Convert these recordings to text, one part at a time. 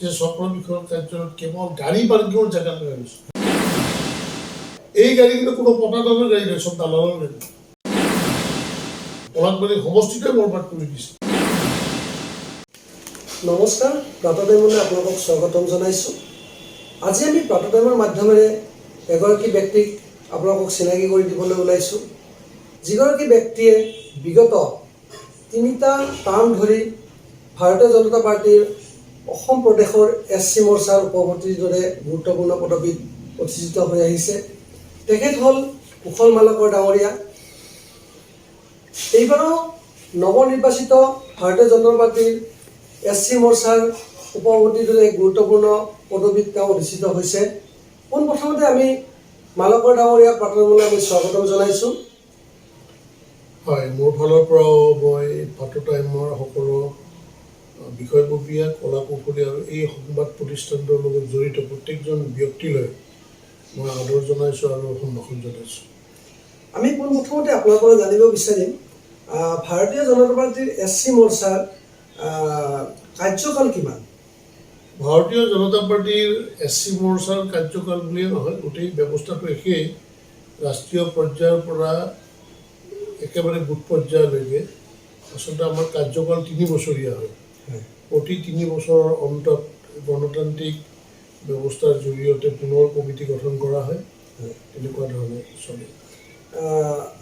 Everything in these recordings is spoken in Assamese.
যে চক্ৰ বিষয়ক কাৰ্যালয়ত কেৱল গাড়ী পাৰ্কিঙৰ জেগা লৈ আহিছে। এই গাড়ী কিন্তু কোনো পতাদাৰৰ গাড়ী নহয়, চব দালালৰ গাড়ী। পলাশবাৰী সমষ্টিটোৱে বৰবাদ কৰি দিছে। নমস্কাৰ, প্ৰাতঃটাইমলৈ আপোনালোকক স্বাগতম জনাইছোঁ। আজি আমি প্ৰাতঃটাইমৰ মাধ্যমেৰে এগৰাকী ব্যক্তিক আপোনালোকক চিনাকি কৰি দিবলৈ ওলাইছোঁ, যিগৰাকী ব্যক্তিয়ে বিগত 3টা টাৰ্ম ধৰি ভাৰতীয় জনতা পাৰ্টীৰ অসম প্ৰদেশৰ SC মৰ্চাৰ সভাপতিৰ দৰে গুৰুত্বপূৰ্ণ পদবীত অধিষ্ঠিত হৈ আহিছে। তেখেত হ'ল কুশল মালাকৰ ডাঙৰীয়া। এইবাৰো নৱনিৰ্বাচিত ভাৰতীয় জনতা পাৰ্টীৰ SC মৰ্চাৰ সভাপতিৰ দৰে গুৰুত্বপূৰ্ণ পদবীত তেওঁ অধিষ্ঠিত হৈছে। পোনপ্ৰথমতে আমি মালাকৰ ডাঙৰীয়াক প্ৰাতঃটাইমলৈ আমি স্বাগতম জনাইছোঁ। হয়, মোৰ ফালৰ পৰাও মই প্ৰাতঃটাইমৰ সকলো বিষয়ববীয়া, কলা কৌশলী আৰু এই সংবাদ প্ৰতিষ্ঠানটোৰ লগত জড়িত প্ৰত্যেকজন ব্যক্তিলৈ মই আদৰ জনাইছোঁ আৰু সম্ভাষণ জনাইছোঁ। আমি পোনপ্ৰথমতে আপোনাৰ পৰা জানিব বিচাৰিম, ভাৰতীয় জনতা পাৰ্টীৰ SC মৰ্চাৰ কাৰ্যকাল কিমান? ভাৰতীয় জনতা পাৰ্টীৰ SC মৰ্চাৰ কাৰ্যকাল বুলিয়ে নহয়, গোটেই ব্যৱস্থাটো একেই। ৰাষ্ট্ৰীয় পৰ্যায়ৰ পৰা একেবাৰে বুথ পৰ্যায়লৈকে আচলতে আমাৰ কাৰ্যকাল 3 বছৰীয়া হয়। প্ৰতি 3 বছৰৰ অন্তত গণতান্ত্ৰিক ব্যৱস্থাৰ জৰিয়তে পুনৰ কমিটি গঠন কৰা হয়। তেনেকুৱা ধৰণে চলে।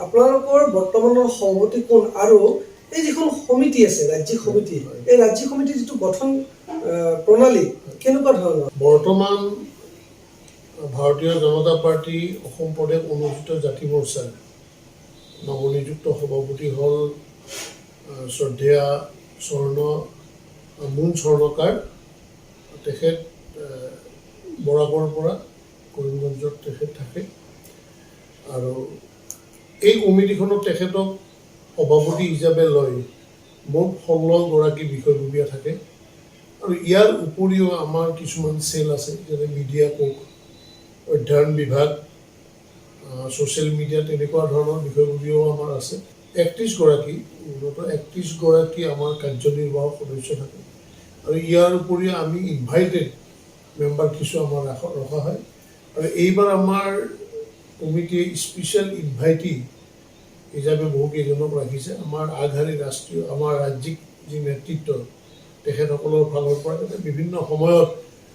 আপোনালোকৰ বৰ্তমানৰ সভাপতি কোন, আৰু এই যিখন সমিতি আছে ৰাজ্যিক সমিতি, এই ৰাজ্যিক সমিতিৰ যিটো গঠন প্ৰণালী কেনেকুৱা ধৰণৰ? বৰ্তমান ভাৰতীয় জনতা পাৰ্টী অসম প্ৰদেশ অনুসূচিত জাতি মৰ্চাৰ নৱনিযুক্ত সভাপতি হ'ল শ্ৰদ্ধেয়া মুন স্বৰ্ণকাৰ। তেখেত বৰাকৰ পৰা কৰিমগঞ্জত তেখেত থাকে, আৰু এই কমিটিখনত তেখেতক সভাপতি হিচাপে লৈ মুঠ 16গৰাকী বিষয়ববীয়া থাকে। আৰু ইয়াৰ উপৰিও আমাৰ কিছুমান চেল আছে, যেনে মিডিয়া কোষ, অধ্যয়ন বিভাগ, ছ'চিয়েল মিডিয়া, তেনেকুৱা ধৰণৰ বিষয়ববীয়াও আমাৰ আছে। 31গৰাকী, মূলতঃ 31গৰাকী আমাৰ কাৰ্যনিৰ্বাহক সদস্য থাকে। আৰু ইয়াৰ উপৰিও আমি ইনভাইটেড মেম্বাৰ কিছু আমাৰ ৰখা হয়। আৰু এইবাৰ আমাৰ কমিটিয়ে স্পেচিয়েল ইনভাইটি হিচাপে বহুকেইজনক ৰাখিছে। আমাৰ আগশাৰী আমাৰ ৰাজ্যিক যি নেতৃত্ব, তেখেতসকলৰ ফালৰ পৰা যাতে বিভিন্ন সময়ত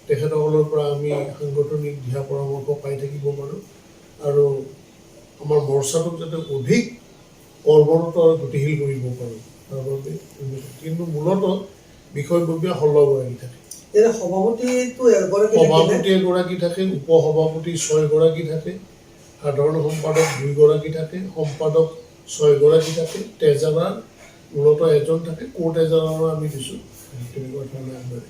তেখেতসকলৰ পৰা আমি সাংগঠনিক দিহা পৰামৰ্শ পাই থাকিব পাৰোঁ, আৰু আমাৰ মৰ্চাটোক যাতে অধিক কৰ্মৰত আৰু গতিশীল কৰিব পাৰোঁ তাৰ বাবে। কিন্তু মূলতঃ বিষয়ববীয়া 16গৰাকী থাকে। সভাপতি এগৰাকী থাকে, উপসভাপতি 6গৰাকী থাকে, সাধাৰণ সম্পাদক 2গৰাকী থাকে, সম্পাদক 6গৰাকী থাকে, ট্ৰেজাৰাৰ মূলতঃ এজন থাকে, কো-ট্ৰেজাৰাৰো আমি দিছোঁ। তেনেকুৱা ধৰণে আগবাঢ়ে।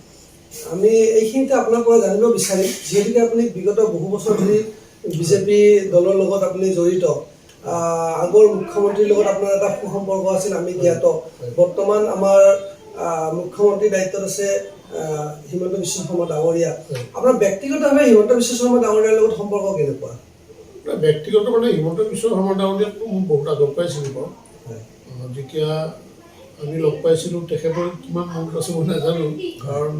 আমি এইখিনিতে আপোনাৰ পৰা জানিব বিচাৰিম, যিহেতুকে আপুনি বিগত বহু বছৰ ধৰি বিজেপি দলৰ লগত আপুনি জড়িত, আগৰ মুখ্যমন্ত্ৰীৰ লগত আপোনাৰ এটা সুসম্পৰ্ক আছিল, আমি জ্ঞাত। বৰ্তমান আমাৰ মুখ্যমন্ত্ৰীৰ দায়িত্বত আছে হিমন্ত বিশ্ব শৰ্মা ডাঙৰীয়া। আপোনাৰ ব্যক্তিগতভাৱে হিমন্ত বিশ্ব শৰ্মা ডাঙৰীয়াৰ লগত সম্পৰ্ক কেনেকুৱা? ব্যক্তিগত হিমন্ত বিশ্ব শৰ্মা ডাঙৰীয়াকতো মই বহুত আগৰ পৰাই চিনি পাওঁ। যেতিয়া আমি লগ পাইছিলোঁ, তেখেতৰ কিমান মনত আছে মই নাজানো, কাৰণ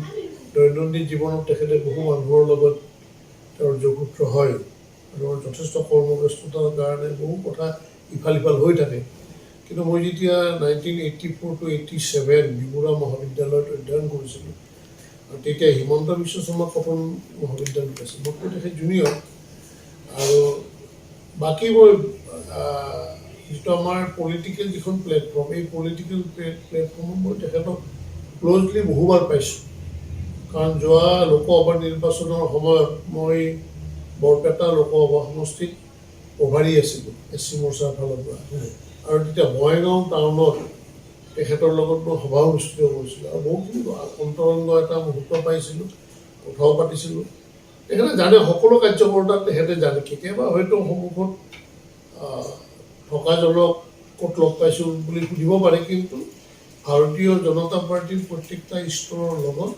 দৈনন্দিন জীৱনত তেখেতে বহু মানুহৰ লগত তেওঁৰ যোগসূত্ৰ হয়, আৰু যথেষ্ট কৰ্মব্যস্ততাৰ কাৰণে বহু কথা ইফাল সিফাল হৈ থাকে। কিন্তু মই যেতিয়া 1984 to 87 বিবৰুৱা মহাবিদ্যালয়ত অধ্যয়ন কৰিছিলোঁ, তেতিয়া হিমন্ত বিশ্ব শৰ্মা কটন মহাবিদ্যালয়ত আছিল, মোতকৈ তেখেত জুনিয়ৰ। আৰু বাকী মই যিটো আমাৰ পলিটিকেল যিখন প্লেটফৰ্ম, এই পলিটিকেল প্লেটফৰ্মত মই তেখেতক ক্ল'জলি বহুবাৰ পাইছোঁ। কাৰণ যোৱা লোকসভা নিৰ্বাচনৰ সময়ত মই বৰপেটা লোকসভা সমষ্টিত প্ৰভাৰী আছিলোঁ SC মৰ্চাৰ ফালৰ পৰা, আৰু তেতিয়া বঙাইগাঁও টাউনত তেখেতৰ লগত মই সভা অনুষ্ঠিত কৰিছিলোঁ, আৰু বহুখিনি অন্তৰংগ এটা মুহূৰ্ত পাইছিলোঁ, কথাও পাতিছিলোঁ। তেখেতে জানে, সকলো কাৰ্যকৰ্তাক তেখেতে জানে। কেতিয়াবা হয়তো সন্মুখত থকাজনক ক'ত লগ পাইছোঁ বুলি সুধিব পাৰে, কিন্তু ভাৰতীয় জনতা পাৰ্টীৰ প্ৰত্যেকটা স্তৰৰ লগত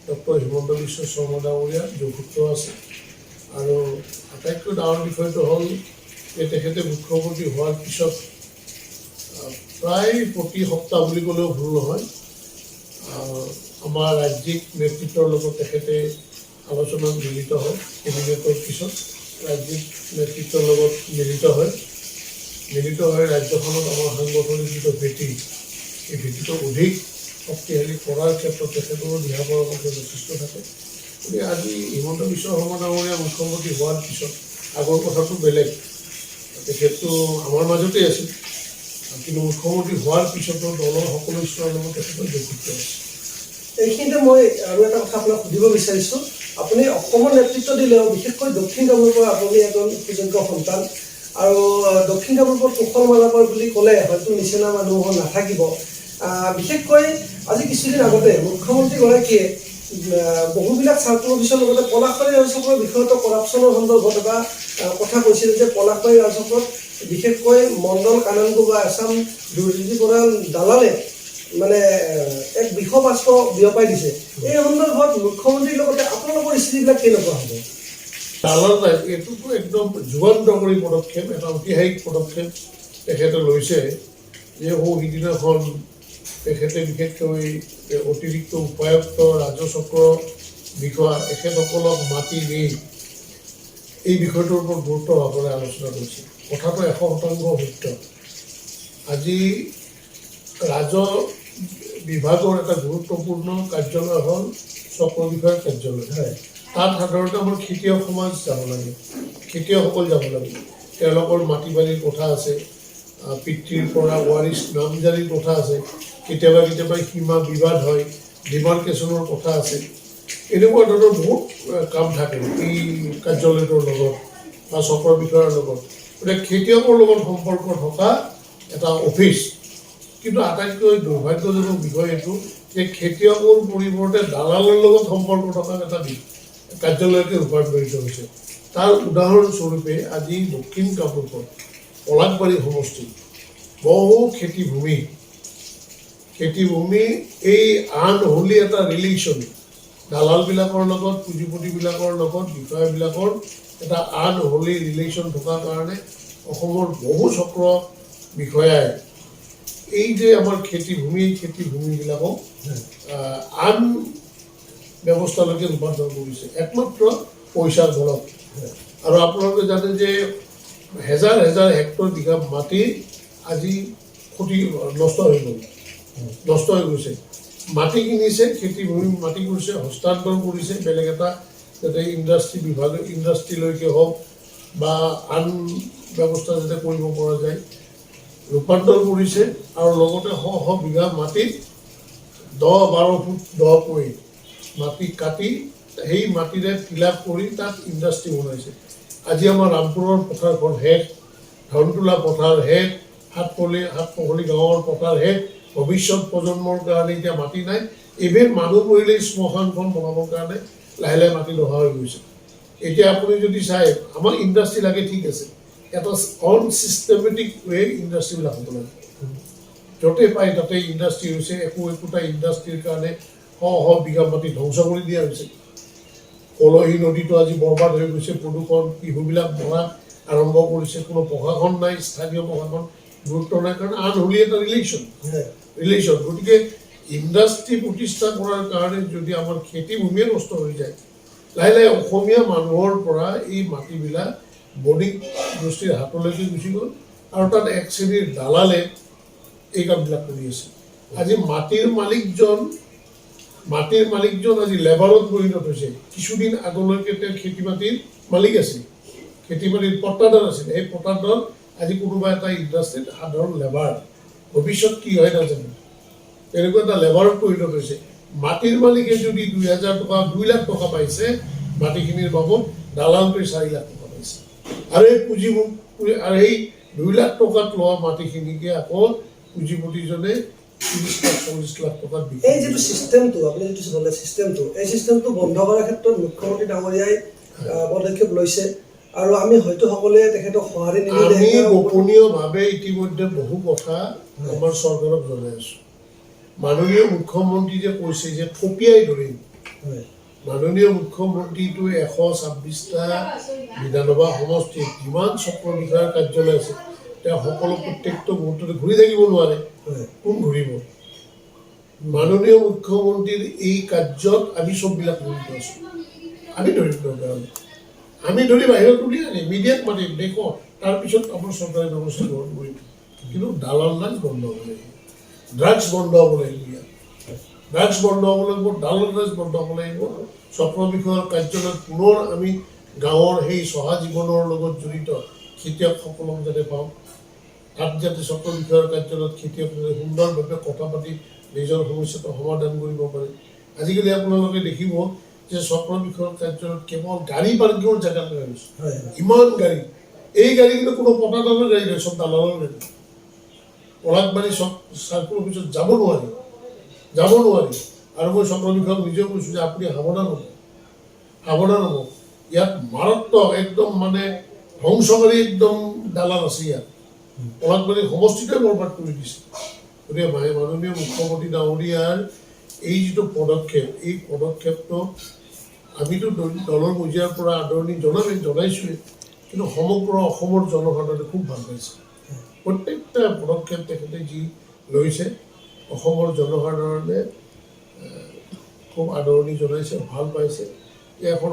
ডক্টৰ হিমন্ত বিশ্ব শৰ্মা ডাঙৰীয়াৰ যোগসূত্ৰ আছে। আৰু আটাইতকৈ ডাঙৰ বিষয়টো হ'ল যে তেখেতে মুখ্যমন্ত্ৰী হোৱাৰ পিছত প্ৰায় প্ৰতি সপ্তাহ বুলি ক'লেও ভুল নহয় আমাৰ ৰাজ্যিক নেতৃত্বৰ লগত তেখেতে আলোচনাত মিলিত হয়। কেবিনেটৰ পিছত ৰাজ্যিক নেতৃত্বৰ লগত মিলিত হয় ৰাজ্যখনত আমাৰ সাংগঠনিক যিটো ভেটি, এই ভেটিটো অধিক শক্তিশালী কৰাৰ ক্ষেত্ৰত তেখেতৰো দিহা পৰামৰ্শ যথেষ্ট থাকে। গতিকে আজি হিমন্ত বিশ্ব শৰ্মা ডাঙৰীয়া মুখ্যমন্ত্ৰী হোৱাৰ পিছত আগৰ কথাটো বেলেগ, তেখেতটো আমাৰ মাজতেই আছিল, কিন্তু মুখ্যমন্ত্ৰী হোৱাৰ পিছতো দলৰ সকলো স্তৰৰ লগত তেখেতৰ যোগসূত্ৰ আছে। এইখিনিতে মই আৰু এটা কথা আপোনাক সুধিব বিচাৰিছোঁ, আপুনি অসমৰ নেতৃত্ব দিলেও বিশেষকৈ দক্ষিণ কামৰূপৰ আপুনি এজন সুযোগ্য সন্তান, আৰু দক্ষিণ কামৰূপৰ কুশল মালাকৰ বুলি ক'লে হয়তো নিচিনা মানুহ নাথাকিব। বিশেষকৈ আজি কিছুদিন আগতে মুখ্যমন্ত্ৰীগৰাকীয়ে বহুবিলাক চাৰ্কল অফিচৰ লগতে পলাশবাৰী ৰাজচক্ৰৰ বিষয়তো কৰাপশ্যনৰ সন্দৰ্ভত এটা কথা কৈছিল যে পলাশবাৰী ৰাজচক্ৰত বিশেষকৈ মণ্ডল কানানগো বা আছাম দুৰ্নীতি পৰায়ণ দালালে মানে এক বিষবাস্প বিয়পাই দিছে। এই সন্দৰ্ভত মুখ্যমন্ত্ৰীৰ লগতে আপোনালোকৰ স্থিতিবিলাক কেনেকুৱা হ'ব? দালাল নাই, এইটোতো একদম যুগান্তকাৰী পদক্ষেপ, এটা ঐতিহাসিক পদক্ষেপ তেখেতে লৈছে যে সিদিনাখন তেখেতে বিশেষকৈ অতিৰিক্ত উপায়ুক্ত ৰাজচক্ৰ বিষয়া এখেতসকলক মাতি নি এই বিষয়টোৰ ওপৰত গুৰুত্ব সহকাৰে আলোচনা কৰিছে। কথাটো 100% সত্য। আজি ৰাজহ বিভাগৰ এটা গুৰুত্বপূৰ্ণ কাৰ্যালয় হ'ল চক্ৰ বিষয়াৰ কাৰ্যালয়। তাত সাধাৰণতে আমাৰ খেতিয়ক সমাজ যাব লাগে, খেতিয়কসকল যাব লাগে। তেওঁলোকৰ মাটি বাৰীৰ কথা আছে, পিতৃৰ পৰা ৱাৰিছ নামজাৰিৰ কথা আছে, কেতিয়াবা সীমা বিবাদ হয়, ডিমাৰ্কেশ্যনৰ কথা আছে। এনেকুৱা ধৰণৰ বহুত কাম থাকে এই কাৰ্যালয়টোৰ লগত বা চক্ৰ বিষয়াৰ লগত। গতিকে খেতিয়কৰ লগত সম্পৰ্ক থকা এটা অফিচ। কিন্তু আটাইতকৈ দুৰ্ভাগ্যজনক বিষয় এইটো যে খেতিয়কৰ পৰিৱৰ্তে দালালৰ লগত সম্পৰ্ক থকা এটা কাৰ্যালয়কে ৰূপান্তৰিত হৈছে। তাৰ উদাহৰণস্বৰূপে আজি দক্ষিণ কামৰূপত পলাশবাৰী সমষ্টিত বহু খেতিভূমি এই আনহলি এটা ৰিলেশ্যন, দালালবিলাকৰ লগত, পুঁজিপতিবিলাকৰ লগত, বিষয়াবিলাকৰ এটা আনহলি ৰিলেশ্যন থকাৰ কাৰণে অসমৰ বহু চক্ৰ বিষয়াই এই যে আমাৰ খেতিভূমিবিলাকক আন ব্যৱস্থালৈকে ৰূপান্তৰ কৰিছে, একমাত্ৰ পইচাৰ বলত। আৰু আপোনালোকে জানে যে হেজাৰ হেজাৰ হেক্টৰ বিঘা মাটি আজি নষ্ট হৈ গৈছে। মাটি কিনিছে, খেতিভূমি মাটি কৰিছে, হস্তান্তৰ কৰিছে বেলেগ এটা যাতে ইণ্ডাষ্ট্ৰীলৈকে হওক বা আন ব্যৱস্থা যাতে কৰিব পৰা যায়, ৰূপান্তৰ কৰিছে। আৰু লগতে শ শ বিঘা মাটিত 10-12 ফুট দকৈ মাটি কাটি সেই মাটিৰে ফিল আপ কৰি তাত ইণ্ডাষ্ট্ৰী বনাইছে। আজি আমাৰ ৰামপুৰৰ পথাৰখন শেষ, ধনতোলা পথাৰ শেষ, সাতপহলি গাঁৱৰ পথাৰ শেষ। ভৱিষ্যত প্ৰজন্মৰ কাৰণে এতিয়া মাটি নাই। ইভেন মানুহ মৰিলে শ্মশানখন বনাবৰ কাৰণে লাহে লাহে মাটি দহা হৈ গৈছে। এতিয়া আপুনি যদি চাই আমাৰ ইণ্ডাষ্ট্ৰী লাগে, ঠিক আছে, এটা অনচিষ্টেমেটিক ৱে ইণ্ডাষ্ট্ৰীবিলাক হ'ব লাগে। য'তে পায় তাতে ইণ্ডাষ্ট্ৰী হৈছে, একোটা ইণ্ডাষ্ট্ৰীৰ কাৰণে শ শ বিঘা মাটি ধ্বংস কৰি দিয়া হৈছে। কলহী নদীটো আজি বৰবাদ হৈ গৈছে, প্ৰদূষণ, শিশুবিলাক মৰা আৰম্ভ কৰিছে। কোনো প্ৰশাসন নাই, স্থানীয় প্ৰশাসন গুৰুত্ব নাই, কাৰণ আনহলি এটা ৰিলেশ্যন। গতিকে ইণ্ডাষ্ট্ৰী প্ৰতিষ্ঠা কৰাৰ কাৰণে যদি আমাৰ খেতিভূমিয়ে নষ্ট হৈ যায়, লাহে লাহে অসমীয়া মানুহৰ পৰা এই মাটিবিলাক বণিক গোষ্ঠীৰ হাতলৈকে গুচি গ'ল, আৰু তাত এক শ্ৰেণীৰ দালালে এই কামবিলাক কৰি আছে। আজি মাটিৰ মালিকজন আজি লেবাৰত পৰিণত হৈছে। কিছুদিন আগলৈকে তেওঁ খেতি মাটিৰ মালিক আছিল, খেতি মাটিৰ পট্টাদাৰ আছিল। এই পট্টাদাৰ আজি কোনোবা এটা ইণ্ডাষ্ট্ৰীত সাধাৰণ লেবাৰ, ভৱিষ্যত কি হয় নাজানো, তেনেকুৱা এটা লেবাৰত পৰিণত হৈছে। মাটিৰ মালিকে যদি 2,000 টকা 2 লাখ টকা পাইছে মাটিখিনিৰ বাবদ, দালালটোৱে 4 লাখ টকা পাইছে। আৰু এই 2 লাখ টকাত লোৱা মাটিখিনিকে আকৌ পুঁজিপতিজনে 30 লাখ 40 লাখ টকাত বিক্ৰী। এই যিটো চিষ্টেমটো আপুনি যিটো ক'লে এই চিষ্টেমটো বন্ধ কৰাৰ ক্ষেত্ৰত মুখ্যমন্ত্ৰী ডাঙৰীয়াই পদক্ষেপ লৈছে, আৰু আমি হয়তো সকলোৱে তেখেতক সঁহাৰি নিদিলে। আমি গোপনীয়ভাৱে ইতিমধ্যে বহু কথা আমাৰ চৰকাৰক জনাই আছোঁ। মাননীয় মুখ্যমন্ত্ৰী যে কৈছে যে থপিয়াই ধৰিম, মাননীয় মুখ্যমন্ত্ৰীটো 126টা বিধানসভা সমষ্টিত যিমান চক্ৰ বিষয়াৰ কাৰ্যালয় আছে, তেওঁ সকলো প্ৰত্যেকটো মুহূৰ্ততে ঘূৰি থাকিব নোৱাৰে। কোন ঘূৰিব? মাননীয় মুখ্যমন্ত্ৰীৰ এই কাৰ্যত আমি চববিলাক জড়িত আছোঁ আমি ধৰিম দৰকাৰ আমি ধৰি বাহিৰত উলিয়াই আনিম মিডিয়াত মাতিম দেখুৱাওঁ তাৰপিছত আমাৰ চৰকাৰে ব্যৱস্থা গ্ৰহণ কৰিম কিন্তু দালাল বন্ধ হ'ব লাগিব ড্ৰাগছ বন্ধ হ'ব লাগিব ইয়াত ড্ৰাগছ বন্ধ হ'ব লাগিব দালাল বন্ধ হ'ব লাগিব চক্ৰ বিষয়ৰ কাৰ্যালয়ত পুনৰ আমি গাঁৱৰ সেই চহা জীৱনৰ লগত জড়িত খেতিয়কসকলক যাতে পাওঁ তাত যাতে চক্ৰ বিষয়ৰ কাৰ্যালয়ত খেতিয়কসকলে সুন্দৰভাৱে কথা পাতি নিজৰ সমস্যাটো সমাধান কৰিব পাৰে আজিকালি আপোনালোকে দেখিব যে চক্ৰ বিষয়ৰ কাৰ্যালয়ত কেৱল গাড়ী পাৰ্কিঙৰ জেগা লৈ গৈছে ইমান গাড়ী এই গাড়ীগুলো কোনো পটাদানৰ গাড়ী নহয় চব দালালৰ গাড়ী পলাকবাৰী চাৰ্কুল অফিচত যাব নোৱাৰি আৰু মই চক্ৰ বিষয়ক নিজেও কৈছোঁ যে আপুনি সাৱধান হ'ব ইয়াত মাৰাত্মক একদম মানে ধ্বংসকাৰী একদম দালাল আছে ইয়াত পলাকবাৰী সমষ্টিটোৱে বৰবাদ কৰি দিছে গতিকে মাননীয় মুখ্যমন্ত্ৰী ডাঙৰীয়াৰ এই যিটো পদক্ষেপ এই পদক্ষেপটো আমিতো দলৰ পৰ্যায়ৰ পৰা আদৰণি জনাইছোঁৱেই কিন্তু সমগ্ৰ অসমৰ জনসাধাৰণে খুব ভাল পাইছে প্ৰত্যেকটা পদক্ষেপ তেখেতে যি লৈছে অসমৰ জনসাধাৰণে খুব আদৰণি জনাইছে ভাল পাইছে যে এখন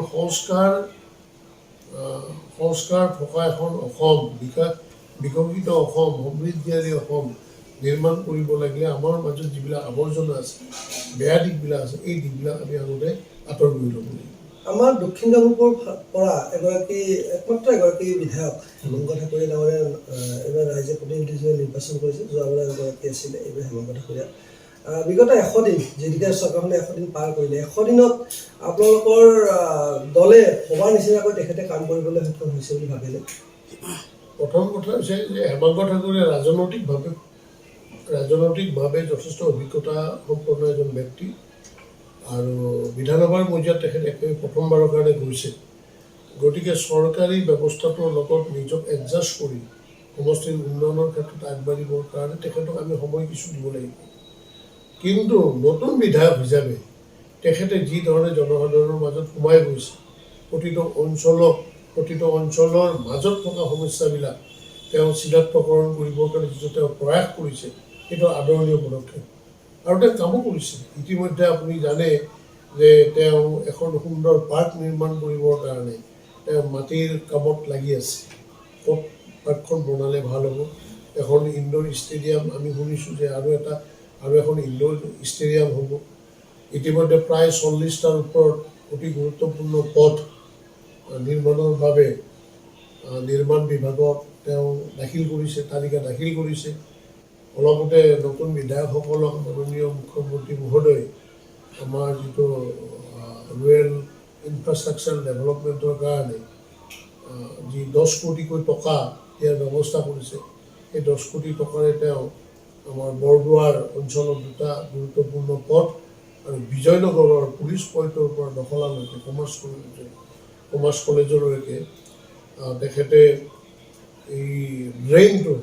সংস্কাৰ থকা এখন অসম বিকশিত অসম সমৃদ্ধিশালী অসম নিৰ্মাণ কৰিব লাগিলে আমাৰ মাজত যিবিলাক আৱৰ্জনা আছে বেয়া দিশবিলাক আছে এই দিশবিলাক আমি আগতে আঁতৰ কৰি ল'ব লাগিব আমাৰ দক্ষিণ কামৰূপৰ পৰা একমাত্ৰ এগৰাকী বিধায়ক হেমন্ত ঠাকুৰীয়া ডাঙৰীয়া এইবাৰ ৰাইজে প্ৰতিনিধিত্ব নিৰ্বাচন কৰিছে যোৱাবাৰ এগৰাকী আছিলে এইবাৰ হেমন্ত ঠাকুৰীয়া বিগত 100 দিন যিদিকে চৰকাৰখনে 100 দিন পাৰ কৰিলে 100 দিনত আপোনালোকৰ দলে ভবাৰ নিচিনাকৈ তেখেতে কাম কৰিবলৈ সক্ষম হৈছে বুলি ভাবিলে প্ৰথম কথা হৈছে যে হেমন্ত ঠাকুৰীয়া ৰাজনৈতিকভাৱে যথেষ্ট অভিজ্ঞতা সম্পন্ন এজন ব্যক্তি আৰু বিধানসভাৰ পৰ্যায়ত তেখেতে একেবাৰে প্ৰথমবাৰৰ কাৰণে গৈছে গতিকে চৰকাৰী ব্যৱস্থাটোৰ লগত নিজক এডজাষ্ট কৰি সমষ্টিৰ উন্নয়নৰ ক্ষেত্ৰত আগবাঢ়িবৰ কাৰণে তেখেতক আমি সময় কিছু দিব লাগিব কিন্তু নতুন বিধায়ক হিচাপে তেখেতে যি ধৰণে জনসাধাৰণৰ মাজত সোমাই গৈছে প্ৰতিটো অঞ্চলৰ মাজত থকা সমস্যাবিলাক তেওঁ চিনাক্তকৰণ কৰিবৰ কাৰণে যিটো তেওঁ প্ৰয়াস কৰিছে সেইটো আদৰণীয় পদক্ষেপ আৰু তেওঁ কামো কৰিছে ইতিমধ্যে আপুনি জানে যে তেওঁ এখন সুন্দৰ পাৰ্ক নিৰ্মাণ কৰিবৰ কাৰণে তেওঁ মাটিৰ কামত লাগি আছে ক'ত পাৰ্কখন বনালে ভাল হ'ব এখন ইনডোৰ ষ্টেডিয়াম আমি শুনিছোঁ যে আৰু এখন ইনডোৰ ষ্টেডিয়াম হ'ব ইতিমধ্যে প্ৰায় 40টাৰ ওপৰত অতি গুৰুত্বপূৰ্ণ পথ নিৰ্মাণৰ বাবে নিৰ্মাণ বিভাগত তেওঁ তালিকা দাখিল কৰিছে অলপতে নতুন বিধায়কসকলক মাননীয় মুখ্যমন্ত্ৰী মহোদয় আমাৰ যিটো ৰুৰেল ইনফ্ৰাষ্ট্ৰাকচাৰ ডেভেলপমেণ্টৰ কাৰণে যি 10 কোটিকৈ টকা দিয়াৰ ব্যৱস্থা কৰিছে সেই 10 কোটি টকাৰে তেওঁ আমাৰ বৰদোৱাৰ অঞ্চলৰ 2টা গুৰুত্বপূৰ্ণ পথ আৰু বিজয়নগৰৰ পুলিচ পইণ্টৰ পৰা দখলালৈকে কমাৰ্চ কলেজলৈকে তেখেতে এই ড্ৰেইনটো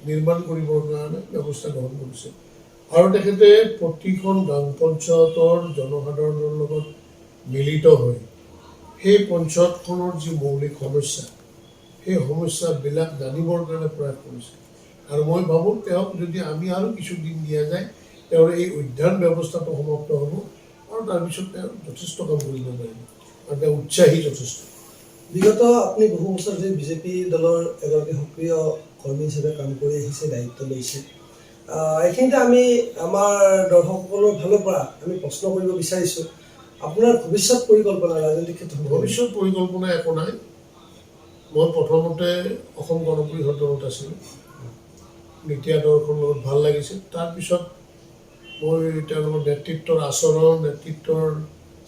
নিৰ্মাণ কৰিবৰ কাৰণে ব্যৱস্থা গ্ৰহণ কৰিছে আৰু তেখেতে প্ৰতিখন গাঁও পঞ্চায়তৰ জনসাধাৰণৰ লগত মিলিত হৈ সেই পঞ্চায়তখনৰ যি মৌলিক সমস্যা সেই সমস্যাবিলাক জানিবৰ কাৰণে প্ৰয়াস কৰিছে আৰু মই ভাবোঁ তেওঁক যদি আমি আৰু কিছুদিন দিয়া যায় তেওঁৰ এই অধ্যয়ন ব্যৱস্থাটো সমাপ্ত হ'ব আৰু তাৰপিছত তেওঁ যথেষ্ট কাম কৰিব পাৰিব আৰু তেওঁ উৎসাহী যথেষ্ট বিগত আপুনি বহু বছৰ ধৰি বিজেপি দলৰ এগৰাকী সক্ৰিয় কৰ্মী হিচাপে কাম কৰি আহিছে দায়িত্ব লৈছে এইখিনিতে আমি আমাৰ দৰ্শকসকলৰ ফালৰ পৰা আমি প্ৰশ্ন কৰিব বিচাৰিছোঁ আপোনাৰ ভৱিষ্যত পৰিকল্পনা ৰাজনৈতিক ক্ষেত্ৰত ভৱিষ্যত পৰিকল্পনা একো নাই মই প্ৰথমতে অসম গণ পৰিষদ দলত আছিলোঁ নীতি আদৰ্শৰ লগত ভাল লাগিছিল তাৰপিছত মই তেওঁলোকৰ নেতৃত্বৰ আচৰণ নেতৃত্বৰ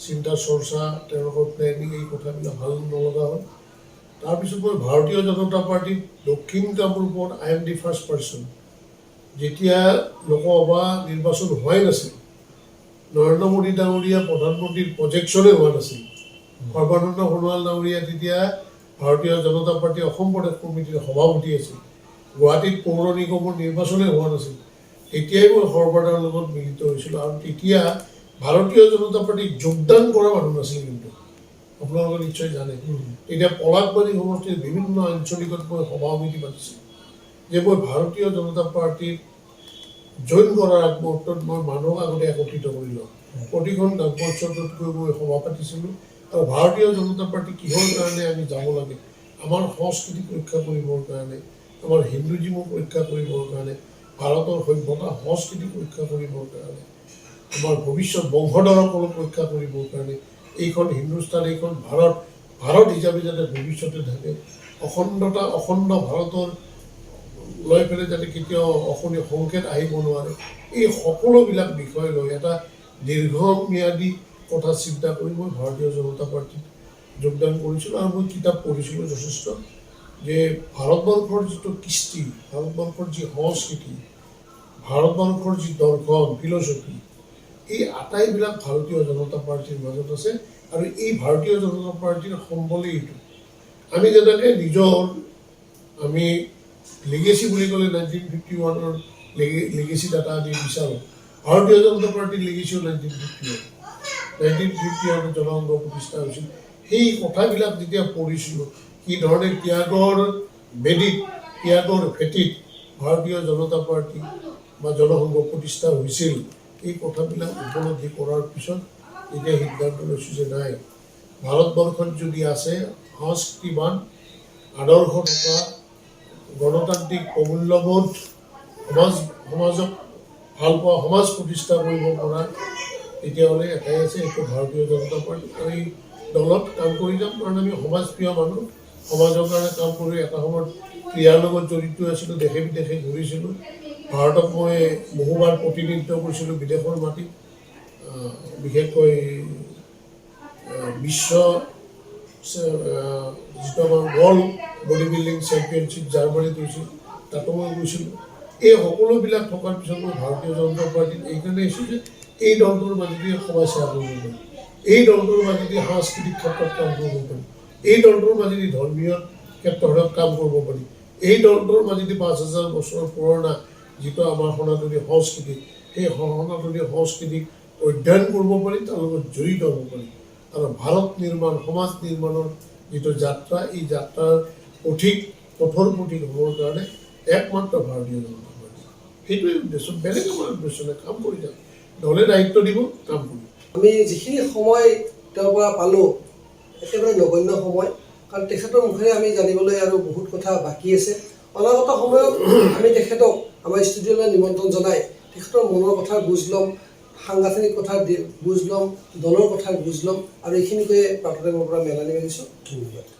চিন্তা চৰ্চা তেওঁলোকৰ প্লেনিং এই কথাবিলাক ভাল নলগা হ'ল তাৰপিছত মই ভাৰতীয় জনতা পাৰ্টীত দক্ষিণ কামৰূপত I am the first person যেতিয়া লোকসভা নিৰ্বাচন হোৱাই নাছিল নৰেন্দ্ৰ মোদী ডাঙৰীয়া প্ৰধানমন্ত্ৰীৰ প্ৰজেকশ্যনে হোৱা নাছিল সৰ্বানন্দ সোণোৱাল ডাঙৰীয়া তেতিয়া ভাৰতীয় জনতা পাৰ্টী অসম প্ৰদেশ কমিটিৰ সভাপতি আছিল গুৱাহাটীত পৌৰ নিগমৰ নিৰ্বাচনে হোৱা নাছিল তেতিয়াই মই সৰ্বাদাৰ লগত মিলিত হৈছিলোঁ আৰু তেতিয়া ভাৰতীয় জনতা পাৰ্টীত যোগদান কৰা মানুহ নাছিল কিন্তু আপোনালোকে নিশ্চয় জানে এতিয়া পলাশবাৰী সমষ্টিৰ বিভিন্ন আঞ্চলিকত মই সভা সমিতি পাতিছিলোঁ যে মই ভাৰতীয় জনতা পাৰ্টীৰ জইন কৰাৰ আগমুহূৰ্তত মই মানুহক আগতে একত্ৰিত কৰি লওঁ প্ৰতিখন গাঁও পঞ্চায়তত গৈ মই সভা পাতিছিলোঁ আৰু ভাৰতীয় জনতা পাৰ্টি কিহৰ কাৰণে আমি যাব লাগে আমাৰ সংস্কৃতিক ৰক্ষা কৰিবৰ কাৰণে আমাৰ হিন্দুজিমক ৰক্ষা কৰিবৰ কাৰণে ভাৰতৰ সভ্যতা সংস্কৃতিক ৰক্ষা কৰিবৰ কাৰণে আমাৰ ভৱিষ্যত বংশধৰসকলক ৰক্ষা কৰিবৰ কাৰণে এইখন হিন্দুস্তান এইখন ভাৰত হিচাপে যাতে ভৱিষ্যতে থাকে অখণ্ড ভাৰতৰ লৈ পেলাই যাতে কেতিয়াও অশনি সংকেত আহিব নোৱাৰে এই সকলোবিলাক বিষয় লৈ এটা দীৰ্ঘম্যাদী কথা চিন্তা কৰি মই ভাৰতীয় জনতা পাৰ্টীত যোগদান কৰিছিলোঁ আৰু মই কিতাপ পঢ়িছিলোঁ যথেষ্ট যে ভাৰতবৰ্ষৰ যিটো কৃষ্টি ভাৰতবৰ্ষৰ যি সংস্কৃতি ভাৰতবৰ্ষৰ যি দৰ্শন ফিলচফি এই আটাইবিলাক ভাৰতীয় জনতা পাৰ্টীৰ মাজত আছে আৰু এই ভাৰতীয় জনতা পাৰ্টীৰ সম্বলেই এইটো আমি যেনেকৈ আমি লিগেচি বুলি ক'লে 1951-ৰ লিগেচি ডাটা আমি বিচাৰোঁ ভাৰতীয় জনতা পাৰ্টীৰ লিগেচিও 1951 জনসংঘ প্ৰতিষ্ঠা হৈছিল সেই কথাবিলাক যেতিয়া পঢ়িছিলোঁ কি ধৰণে ত্যাগৰ ভেটিত ভাৰতীয় জনতা পাৰ্টী বা জনসংঘ প্ৰতিষ্ঠা হৈছিল এই কথাবিলাক উপলব্ধি কৰাৰ পিছত এতিয়া সিদ্ধান্ত লৈছোঁ যে নাই ভাৰতবৰ্ষত যদি আছে সংস্কৃতিবান আদৰ্শ থকা গণতান্ত্ৰিক প্ৰমূল্যবোধ সমাজক ভাল পোৱা সমাজ প্ৰতিষ্ঠা কৰিব পৰা তেতিয়াহ'লে এটাই আছে এইটো ভাৰতীয় জনতা পাৰ্টি আৰু এই দলত কাম কৰি যাম কাৰণ আমি সমাজপ্ৰিয় মানুহ সমাজৰ কাৰণে কাম কৰি এটা সময়ত ক্ৰীড়াৰ লগত জড়িত আছিলোঁ দেশে বিদেশে ঘূৰিছিলোঁ ভাৰতক মই বহুবাৰ প্ৰতিনিধিত্ব কৰিছিলোঁ বিদেশৰ মাটিত বিশেষকৈ বিশ্ব যিটো আমাৰ ৱৰ্ল্ড বডি বিল্ডিং চেম্পিয়নশ্বিপ জাৰ্মানীত হৈছিল তাতো মই গৈছিলোঁ এই সকলোবিলাক থকাৰ পিছত মই ভাৰতীয় জনতা পাৰ্টীত এইকাৰণে আহিছোঁ যে এই দলটোৰ মাজেদি সমাজ সেৱা কৰিব পাৰি এই দলটোৰ মাজেদি সাংস্কৃতিক ক্ষেত্ৰত কাম কৰিব পাৰি এই দলটোৰ মাজেদি ধৰ্মীয় ক্ষেত্ৰত কাম কৰিব পাৰি এই দলটোৰ মাজেদি ৫,০০০ বছৰ পুৰণা যিটো আমাৰ সনাতনী সংস্কৃতি সেই সনাতনী সংস্কৃতিক অধ্যয়ন কৰিব পাৰি তাৰ লগত জড়িত হ'ব পাৰি আৰু ভাৰত নিৰ্মাণ সমাজ নিৰ্মাণৰ যিটো যাত্ৰা এই যাত্ৰাৰ কঠোৰ পথিক হ'বৰ কাৰণে একমাত্ৰ ভাৰতীয় জনতা পাৰ্টি সেইটোৱে উদ্দেশ্য বেলেগ আমাৰ উদ্দেশ্য নাই কাম কৰি যাম দলে দায়িত্ব দিব কাম কৰিম আমি যিখিনি সময় তেওঁৰ পৰা পালোঁ একেবাৰে নগণ্য সময় কাৰণ তেখেতৰ মুখেৰে আমি জানিবলৈ আৰু বহুত কথা বাকী আছে অনাগত সময়ত আমি তেখেতক আমাৰ ষ্টুডিঅ'লৈ নিমন্ত্ৰণ জনাই তেখেতৰ মনৰ কথা বুজ ল'ম সাংগঠনিক কথা বুজ ল'ম দলৰ কথা বুজ ল'ম আৰু এইখিনিকৈয়ে প্ৰাৰ্থনাৰ পৰা মেলানি মেলিছোঁ ধন্যবাদ